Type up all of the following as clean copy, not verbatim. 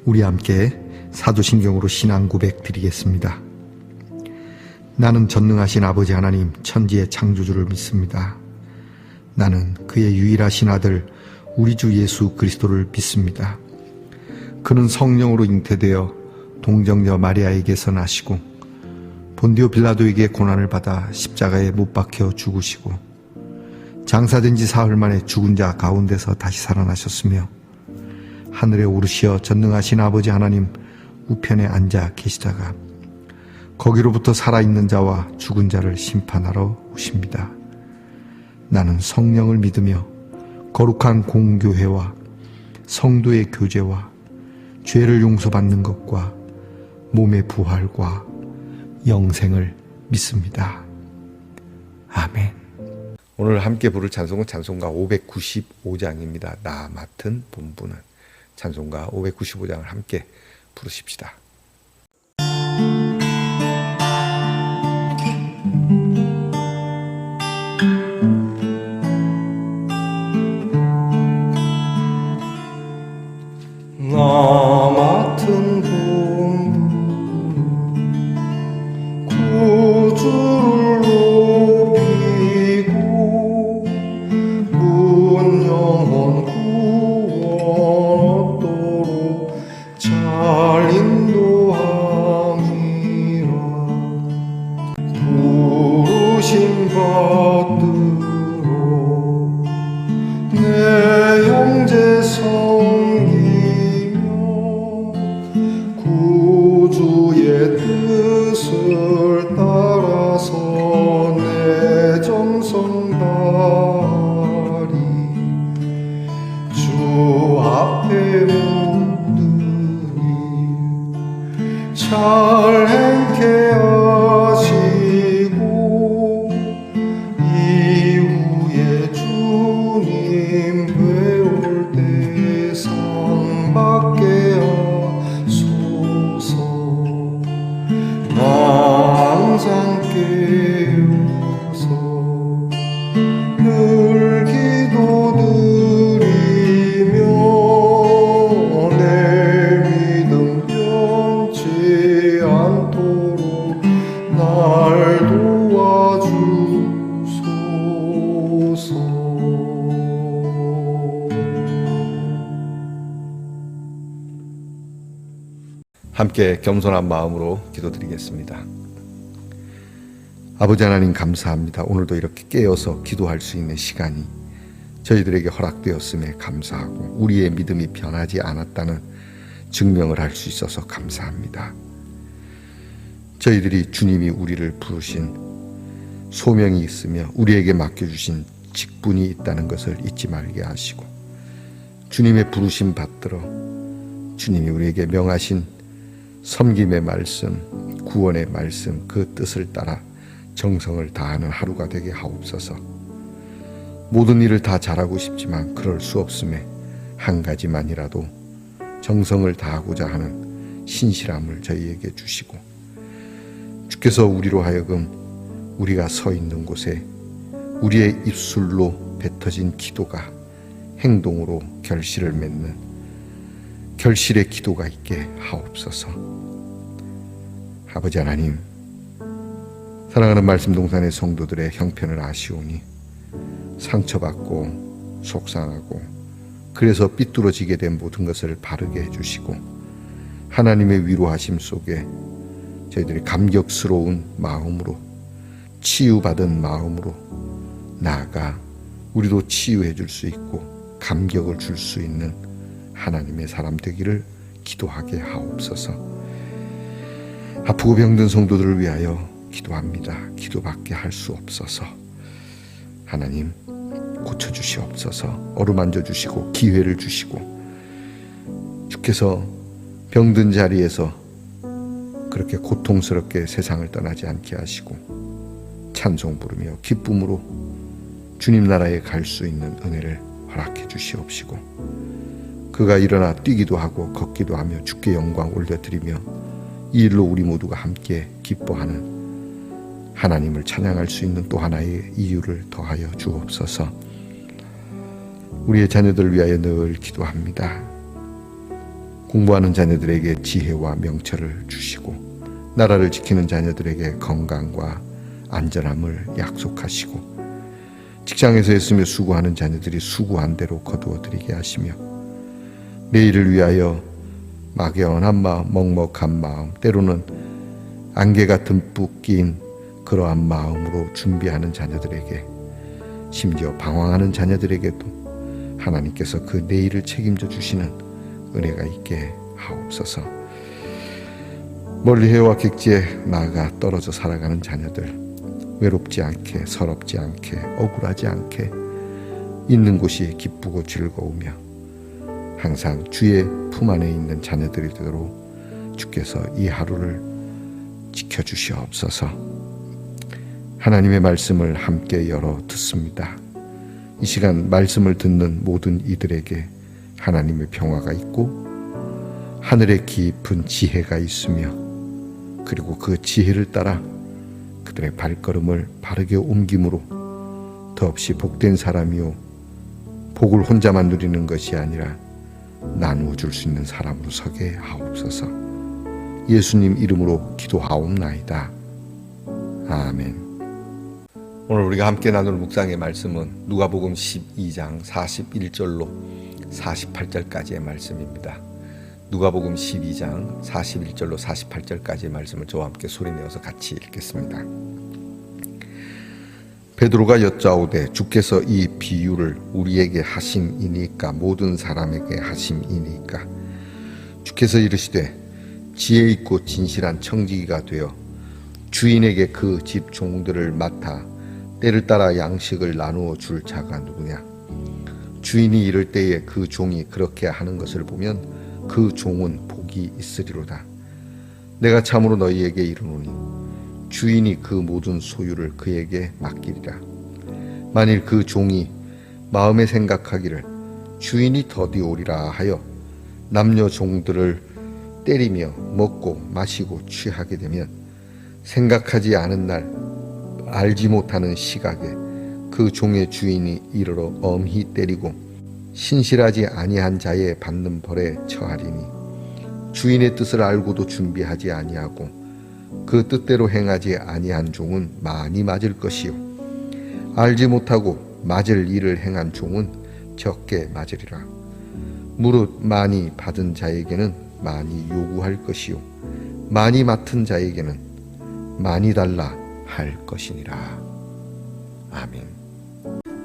우리 함께 사도신경으로 신앙 고백 드리겠습니다. 나는 전능하신 아버지 하나님 천지의 창조주를 믿습니다. 나는 그의 유일하신 아들 우리 주 예수 그리스도를 믿습니다. 그는 성령으로 잉태되어 동정녀 마리아에게서 나시고 본디오 빌라도에게 고난을 받아 십자가에 못 박혀 죽으시고 장사된 지 사흘 만에 죽은 자 가운데서 다시 살아나셨으며 하늘에 오르시어 전능하신 아버지 하나님 우편에 앉아 계시다가 거기로부터 살아있는 자와 죽은 자를 심판하러 오십니다. 나는 성령을 믿으며 거룩한 공교회와 성도의 교제와 죄를 용서받는 것과 몸의 부활과 영생을 믿습니다. 아멘. 오늘 함께 부를 찬송은 찬송가 595장입니다. 나 맡은 본분은. 찬송가 595장을 함께 부르십시다. 나 맡은 본분 구주를 높이고 문 영혼 구원 얻도록 잘 인도함이라. 부르심 받들어 내 형제 섬기며 구주의 뜻을 따라서 내 정성 다하리. 주 앞에 모든 일 잘 행케 하시고 이후에 주님 뵈올 때 상 받게 하소서. 나 항상 깨어서 늘 기도드리며 내 믿음 변치 않도록 날 도와주소서. 함께 겸손한 마음으로 기도드리겠습니다. 아버지 하나님 감사합니다. 오늘도 이렇게 깨어서 기도할 수 있는 시간이 저희들에게 허락되었음에 감사하고 우리의 믿음이 변하지 않았다는 증명을 할 수 있어서 감사합니다. 저희들이 주님이 우리를 부르신 소명이 있으며 우리에게 맡겨주신 직분이 있다는 것을 잊지 말게 하시고 주님의 부르심 받들어 주님이 우리에게 명하신 섬김의 말씀, 구원의 말씀, 그 뜻을 따라 정성을 다하는 하루가 되게 하옵소서. 모든 일을 다 잘하고 싶지만 그럴 수 없음에 한 가지만이라도 정성을 다하고자 하는 신실함을 저희에게 주시고 주께서 우리로 하여금 우리가 서 있는 곳에 우리의 입술로 뱉어진 기도가 행동으로 결실을 맺는 결실의 기도가 있게 하옵소서. 아버지 하나님, 사랑하는 말씀동산의 성도들의 형편을 아시오니 상처받고 속상하고 그래서 삐뚤어지게 된 모든 것을 바르게 해주시고 하나님의 위로하심 속에 저희들이 감격스러운 마음으로 치유받은 마음으로 나아가 우리도 치유해 줄 수 있고 감격을 줄 수 있는 하나님의 사람 되기를 기도하게 하옵소서. 아프고 병든 성도들을 위하여 기도합니다. 기도밖에 할 수 없어서 하나님 고쳐주시옵소서. 어루만져 주시고 기회를 주시고 주께서 병든 자리에서 그렇게 고통스럽게 세상을 떠나지 않게 하시고 찬송 부르며 기쁨으로 주님 나라에 갈 수 있는 은혜를 허락해 주시옵시고 그가 일어나 뛰기도 하고 걷기도 하며 주께 영광 올려드리며 이 일로 우리 모두가 함께 기뻐하는 하나님을 찬양할 수 있는 또 하나의 이유를 더하여 주옵소서. 우리의 자녀들을 위하여 늘 기도합니다. 공부하는 자녀들에게 지혜와 명철을 주시고 나라를 지키는 자녀들에게 건강과 안전함을 약속하시고 직장에서 애쓰며 수고하는 자녀들이 수고한 대로 거두어 드리게 하시며 내일을 위하여 막연한 마음, 먹먹한 마음, 때로는 안개가 듬뿍 낀 그러한 마음으로 준비하는 자녀들에게, 심지어 방황하는 자녀들에게도 하나님께서 그 내일을 책임져 주시는 은혜가 있게 하옵소서. 멀리 해와 객지에 나아가 떨어져 살아가는 자녀들, 외롭지 않게, 서럽지 않게, 억울하지 않게 있는 곳이 기쁘고 즐거우며 항상 주의 품 안에 있는 자녀들이 되도록 주께서 이 하루를 지켜주시옵소서. 하나님의 말씀을 함께 열어 듣습니다. 이 시간 말씀을 듣는 모든 이들에게 하나님의 평화가 있고 하늘의 깊은 지혜가 있으며 그리고 그 지혜를 따라 그들의 발걸음을 바르게 옮김으로 더없이 복된 사람이요 복을 혼자만 누리는 것이 아니라 나누어 줄 수 있는 사람으로 서게 하옵소서. 예수님 이름으로 기도하옵나이다. 아멘. 오늘 우리가 함께 나눌 묵상의 말씀은 누가복음 12장 41절로 48절까지의 말씀입니다. 누가복음 12장 41절로 48절까지의 말씀을 저와 함께 소리내어서 같이 읽겠습니다. 베드로가 여짜오되 주께서 이 비유를 우리에게 하심이니까 모든 사람에게 하심이니까. 주께서 이르시되 지혜 있고 진실한 청지기가 되어 주인에게 그 집 종들을 맡아 때를 따라 양식을 나누어 줄 자가 누구냐. 주인이 이를 때에 그 종이 그렇게 하는 것을 보면 그 종은 복이 있으리로다. 내가 참으로 너희에게 이르노니 주인이 그 모든 소유를 그에게 맡기리라. 만일 그 종이 마음에 생각하기를 주인이 더디 오리라 하여 남녀 종들을 때리며 먹고 마시고 취하게 되면 생각하지 않은 날 알지 못하는 시각에 그 종의 주인이 이르러 엄히 때리고 신실하지 아니한 자의 받는 벌에 처하리니 주인의 뜻을 알고도 준비하지 아니하고 그 뜻대로 행하지 아니한 종은 많이 맞을 것이요 알지 못하고 맞을 일을 행한 종은 적게 맞으리라. 무릇 많이 받은 자에게는 많이 요구할 것이요 많이 맡은 자에게는 많이 달라 할 것이니라. 아멘.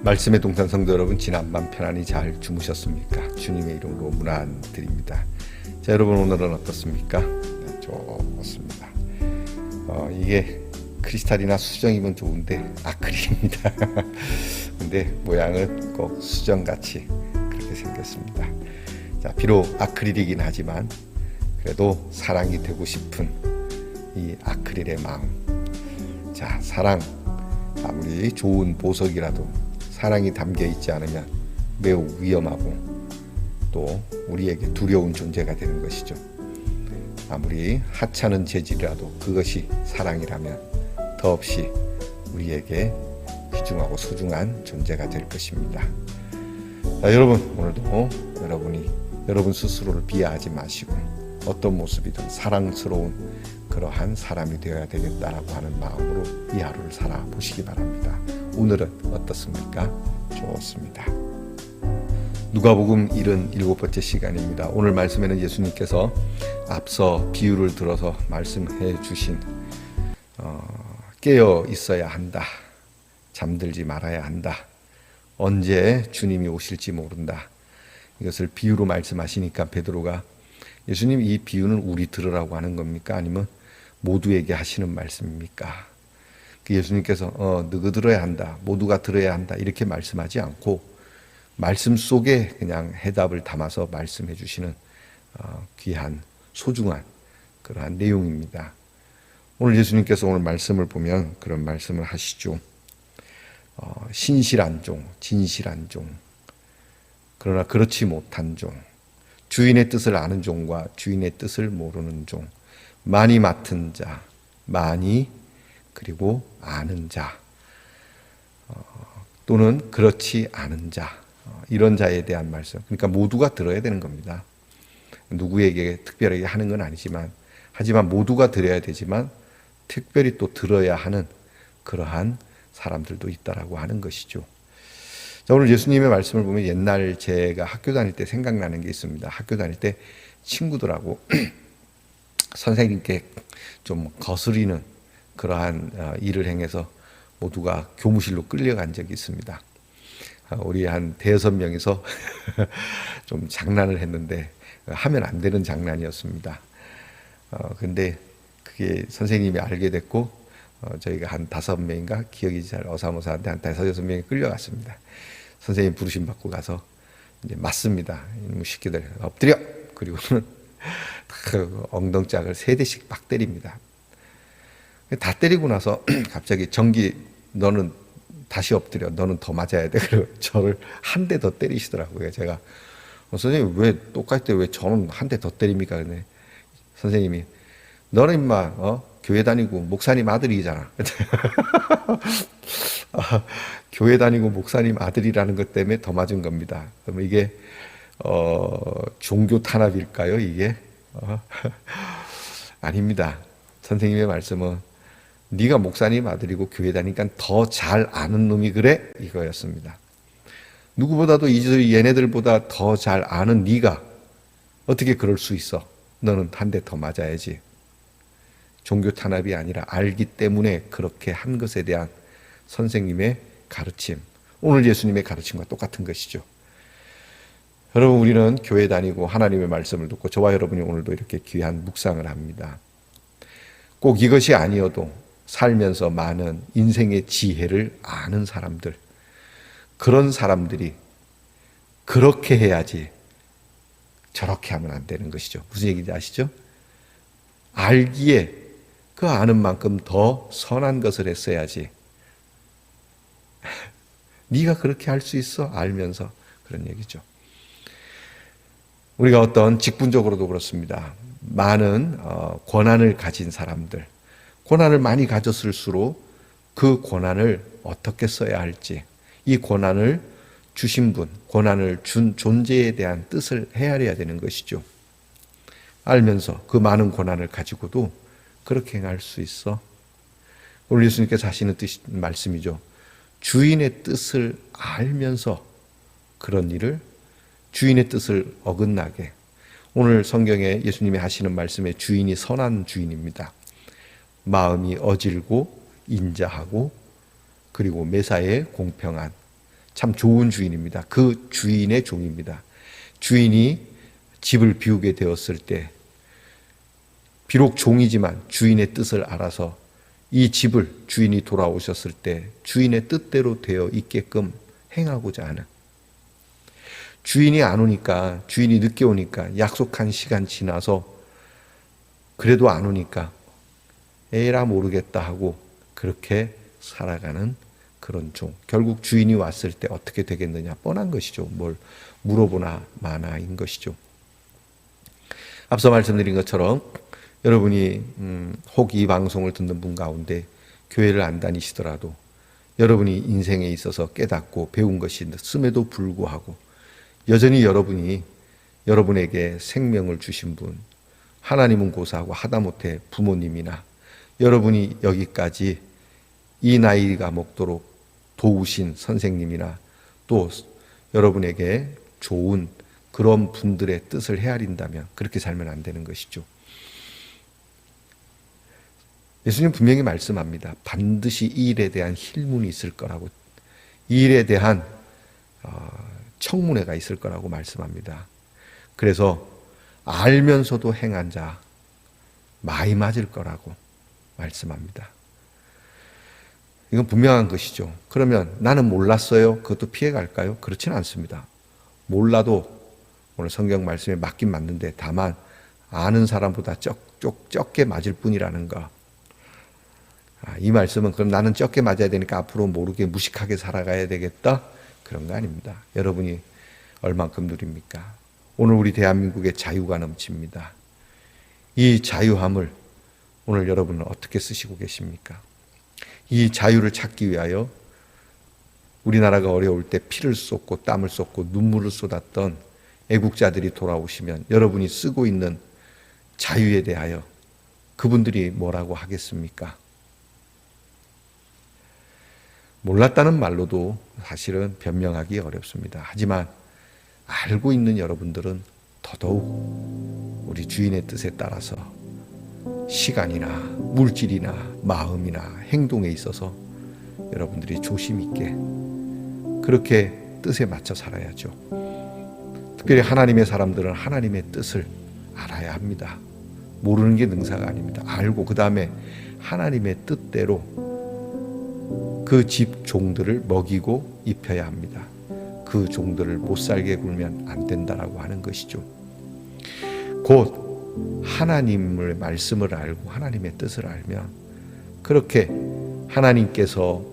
말씀의 동산 성도 여러분, 지난밤 편안히 잘 주무셨습니까? 주님의 이름으로 문안드립니다. 자, 여러분 오늘은 어떻습니까? 네, 좋습니다. 이게 크리스탈이나 수정이면 좋은데 아크릴입니다. 근데 모양은 꼭 수정같이 그렇게 생겼습니다. 자, 비록 아크릴이긴 하지만 그래도 사랑이 되고 싶은 이 아크릴의 마음. 자, 사랑, 아무리 좋은 보석이라도 사랑이 담겨 있지 않으면 매우 위험하고 또 우리에게 두려운 존재가 되는 것이죠. 아무리 하찮은 재질이라도 그것이 사랑이라면 더없이 우리에게 귀중하고 소중한 존재가 될 것입니다. 자, 여러분 오늘도 여러분 스스로를 비하하지 마시고 어떤 모습이든 사랑스러운 그러한 사람이 되어야 되겠다라고 하는 마음으로 이 하루를 살아보시기 바랍니다. 오늘은 어떻습니까? 좋습니다. 누가복음 77번째 시간입니다. 오늘 말씀에는 예수님께서 앞서 비유를 들어서 말씀해 주신 깨어 있어야 한다. 잠들지 말아야 한다. 언제 주님이 오실지 모른다. 이것을 비유로 말씀하시니까 베드로가 예수님 이 비유는 우리 들으라고 하는 겁니까? 아니면 모두에게 하시는 말씀입니까? 예수님께서 너가 들어야 한다. 모두가 들어야 한다. 이렇게 말씀하지 않고 말씀 속에 그냥 해답을 담아서 말씀해 주시는 귀한 소중한 그러한 내용입니다. 오늘 예수님께서 오늘 말씀을 보면 그런 말씀을 하시죠. 신실한 종, 진실한 종, 그러나 그렇지 못한 종, 주인의 뜻을 아는 종과 주인의 뜻을 모르는 종, 많이 맡은 자, 많이 그리고 아는 자, 또는 그렇지 않은 자, 이런 자에 대한 말씀. 그러니까 모두가 들어야 되는 겁니다. 누구에게 특별하게 하는 건 아니지만, 하지만 모두가 들어야 되지만 특별히 또 들어야 하는 그러한 사람들도 있다라고 하는 것이죠. 자, 오늘 예수님의 말씀을 보면 옛날 제가 학교 다닐 때 생각나는 게 있습니다. 학교 다닐 때 친구들하고 선생님께 좀 거스리는 그러한 일을 행해서 모두가 교무실로 끌려간 적이 있습니다. 우리 한 대여섯 명이서 좀 장난을 했는데 하면 안 되는 장난이었습니다. 근데 그게 선생님이 알게 됐고 저희가 한 5명인가 기억이 잘 어사모사한데 한 5-6명이 끌려갔습니다. 선생님 부르심 받고 가서 이제 맞습니다. 이놈의 새끼들 엎드려! 그리고는 그 엉덩짝을 3대씩 막 때립니다. 다 때리고 나서 갑자기 정기 너는 다시 엎드려. 너는 더 맞아야 돼. 그리고 저를 한 대 더 때리시더라고요. 제가 선생님 왜 똑같을 때 왜 저는 한 대 더 때립니까? 근데 선생님이 너는 임마 교회 다니고 목사님 아들이잖아. 교회 다니고 목사님 아들이라는 것 때문에 더 맞은 겁니다. 그러면 이게 종교 탄압일까요? 이게 아닙니다. 선생님의 말씀은 네가 목사님 아들이고 교회 다니니까 더 잘 아는 놈이 그래 이거였습니다. 누구보다도 얘네들보다 더 잘 아는 네가 어떻게 그럴 수 있어? 너는 한 대 더 맞아야지. 종교 탄압이 아니라 알기 때문에 그렇게 한 것에 대한 선생님의 가르침, 오늘 예수님의 가르침과 똑같은 것이죠. 여러분, 우리는 교회 다니고 하나님의 말씀을 듣고 저와 여러분이 오늘도 이렇게 귀한 묵상을 합니다. 꼭 이것이 아니어도 살면서 많은 인생의 지혜를 아는 사람들, 그런 사람들이 그렇게 해야지 저렇게 하면 안 되는 것이죠. 무슨 얘기인지 아시죠? 알기에 그 아는 만큼 더 선한 것을 했어야지. 네가 그렇게 할 수 있어? 알면서. 그런 얘기죠. 우리가 어떤 직분적으로도 그렇습니다. 많은 권한을 가진 사람들, 권한을 많이 가졌을수록 그 권한을 어떻게 써야 할지, 이 권한을 주신 분, 권한을 준 존재에 대한 뜻을 헤아려야 되는 것이죠. 알면서 그 많은 권한을 가지고도 그렇게 행할 수 있어. 오늘 예수님께서 하시는 말씀이죠. 주인의 뜻을 알면서 그런 일을, 주인의 뜻을 어긋나게. 오늘 성경에 예수님이 하시는 말씀의 주인이 선한 주인입니다. 마음이 어질고 인자하고 그리고 매사에 공평한 참 좋은 주인입니다. 그 주인의 종입니다. 주인이 집을 비우게 되었을 때 비록 종이지만 주인의 뜻을 알아서 이 집을 주인이 돌아오셨을 때 주인의 뜻대로 되어 있게끔 행하고자 하는, 주인이 안 오니까, 주인이 늦게 오니까, 약속한 시간 지나서 그래도 안 오니까 에라 모르겠다 하고 그렇게 살아가는 그런 종. 결국 주인이 왔을 때 어떻게 되겠느냐 뻔한 것이죠. 뭘 물어보나 마나인 것이죠. 앞서 말씀드린 것처럼 여러분이 혹 이 방송을 듣는 분 가운데 교회를 안 다니시더라도 여러분이 인생에 있어서 깨닫고 배운 것이 있음에도 불구하고 여전히 여러분이 여러분에게 생명을 주신 분, 하나님은 고사하고 하다못해 부모님이나 여러분이 여기까지 이 나이가 먹도록 도우신 선생님이나 또 여러분에게 좋은 그런 분들의 뜻을 헤아린다면 그렇게 살면 안 되는 것이죠. 예수님 분명히 말씀합니다. 반드시 이 일에 대한 힐문이 있을 거라고, 이 일에 대한 청문회가 있을 거라고 말씀합니다. 그래서 알면서도 행한 자 많이 맞을 거라고 말씀합니다. 이건 분명한 것이죠. 그러면 나는 몰랐어요. 그것도 피해갈까요? 그렇지는 않습니다. 몰라도 오늘 성경 말씀에 맞긴 맞는데 다만 아는 사람보다 적게 맞을 뿐이라는 거. 이 말씀은 그럼 나는 적게 맞아야 되니까 앞으로 모르게 무식하게 살아가야 되겠다? 그런 거 아닙니다. 여러분이 얼만큼 누립니까? 오늘 우리 대한민국에 자유가 넘칩니다. 이 자유함을 오늘 여러분은 어떻게 쓰시고 계십니까? 이 자유를 찾기 위하여 우리나라가 어려울 때 피를 쏟고 땀을 쏟고 눈물을 쏟았던 애국자들이 돌아오시면 여러분이 쓰고 있는 자유에 대하여 그분들이 뭐라고 하겠습니까? 몰랐다는 말로도 사실은 변명하기 어렵습니다. 하지만 알고 있는 여러분들은 더더욱 우리 주인의 뜻에 따라서 시간이나 물질이나 마음이나 행동에 있어서 여러분들이 조심 있게 그렇게 뜻에 맞춰 살아야죠. 특별히 하나님의 사람들은 하나님의 뜻을 알아야 합니다. 모르는 게 능사가 아닙니다. 알고 그 다음에 하나님의 뜻대로 그 집 종들을 먹이고 입혀야 합니다. 그 종들을 못 살게 굴면 안 된다라고 하는 것이죠. 곧 하나님의 말씀을 알고 하나님의 뜻을 알면 그렇게 하나님께서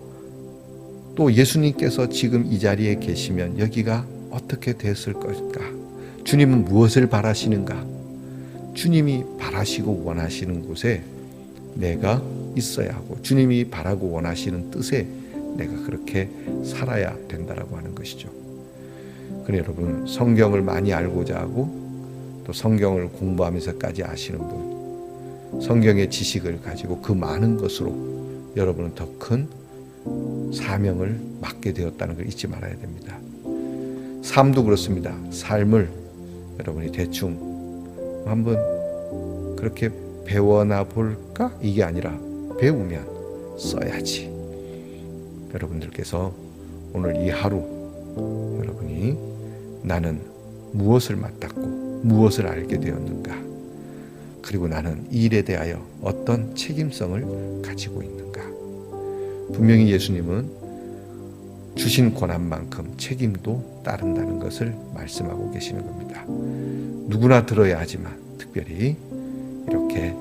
또 예수님께서 지금 이 자리에 계시면 여기가 어떻게 됐을 것일까? 주님은 무엇을 바라시는가? 주님이 바라시고 원하시는 곳에 내가 있어야 하고 주님이 바라고 원하시는 뜻에 내가 그렇게 살아야 된다라고 하는 것이죠. 그래 여러분, 성경을 많이 알고자 하고 또 성경을 공부하면서까지 아시는 분, 성경의 지식을 가지고 그 많은 것으로 여러분은 더 큰 사명을 맡게 되었다는 걸 잊지 말아야 됩니다. 삶도 그렇습니다. 삶을 여러분이 대충 한번 그렇게 배워나 볼까? 이게 아니라 배우면 써야지. 여러분들께서 오늘 이 하루 여러분이 나는 무엇을 맡았고 무엇을 알게 되었는가? 그리고 나는 이 일에 대하여 어떤 책임성을 가지고 있는가? 분명히 예수님은 주신 권한만큼 책임도 따른다는 것을 말씀하고 계시는 겁니다. 누구나 들어야 하지만 특별히 이렇게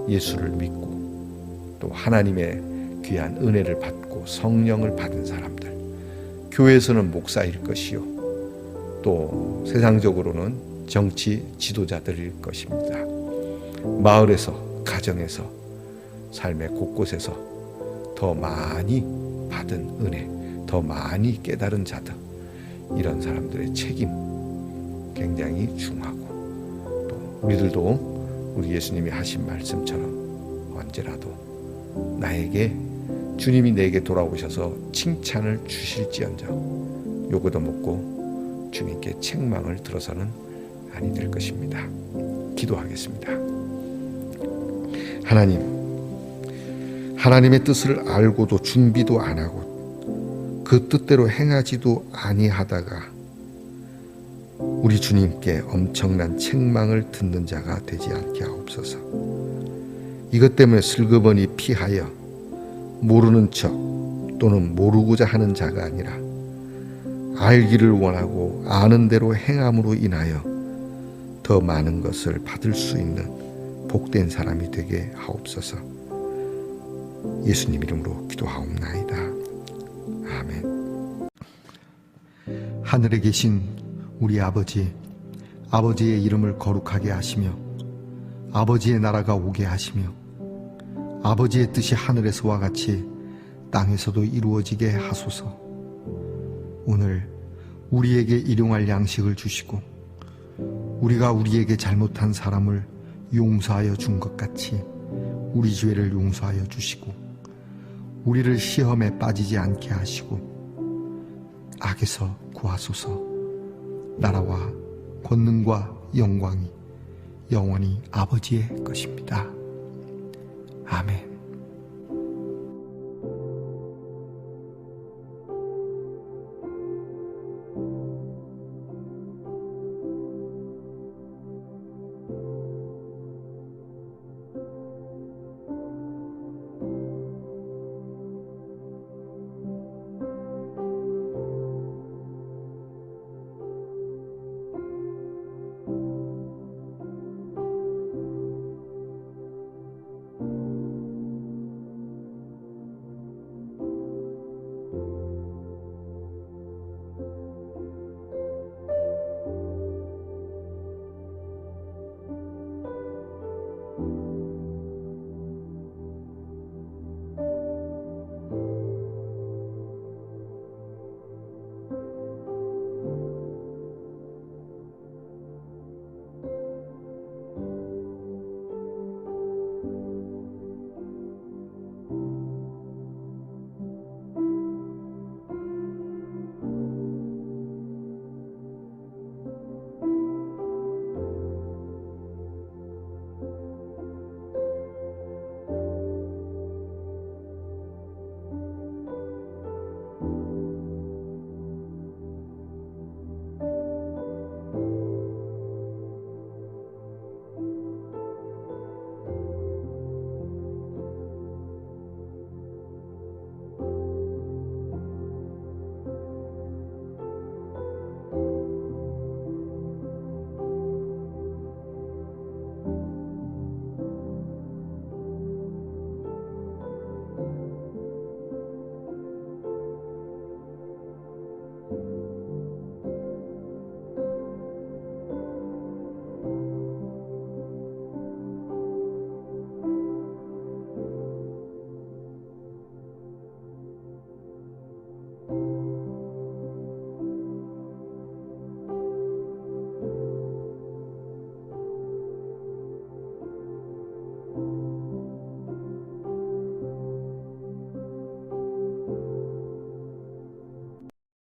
예수를 믿고 또 하나님의 귀한 은혜를 받고 성령을 받은 사람들, 교회에서는 목사일 것이요 또 세상적으로는 정치 지도자들일 것입니다. 마을에서, 가정에서, 삶의 곳곳에서 더 많이 받은 은혜, 더 많이 깨달은 자들, 이런 사람들의 책임 굉장히 중하고 또 우리들도 우리 예수님이 하신 말씀처럼 언제라도 나에게 주님이 내게 돌아오셔서 칭찬을 주실지언정 요거도 먹고 주님께 책망을 들어서는 아니 될 것입니다. 기도하겠습니다. 하나님의 뜻을 알고도 준비도 안 하고 그 뜻대로 행하지도 아니하다가 우리 주님께 엄청난 책망을 듣는 자가 되지 않게 하옵소서. 이것 때문에 슬그머니 피하여 모르는 척 또는 모르고자 하는 자가 아니라 알기를 원하고 아는 대로 행함으로 인하여 더 많은 것을 받을 수 있는 복된 사람이 되게 하옵소서. 예수님 이름으로 기도하옵나이다. 아멘. 하늘에 계신 우리 아버지, 아버지의 이름을 거룩하게 하시며 아버지의 나라가 오게 하시며 아버지의 뜻이 하늘에서와 같이 땅에서도 이루어지게 하소서. 오늘 우리에게 일용할 양식을 주시고 우리가 우리에게 잘못한 사람을 용서하여 준 것 같이 우리 죄를 용서하여 주시고 우리를 시험에 빠지지 않게 하시고 악에서 구하소서. 나라와 권능과 영광이 영원히 아버지의 것입니다. 아멘.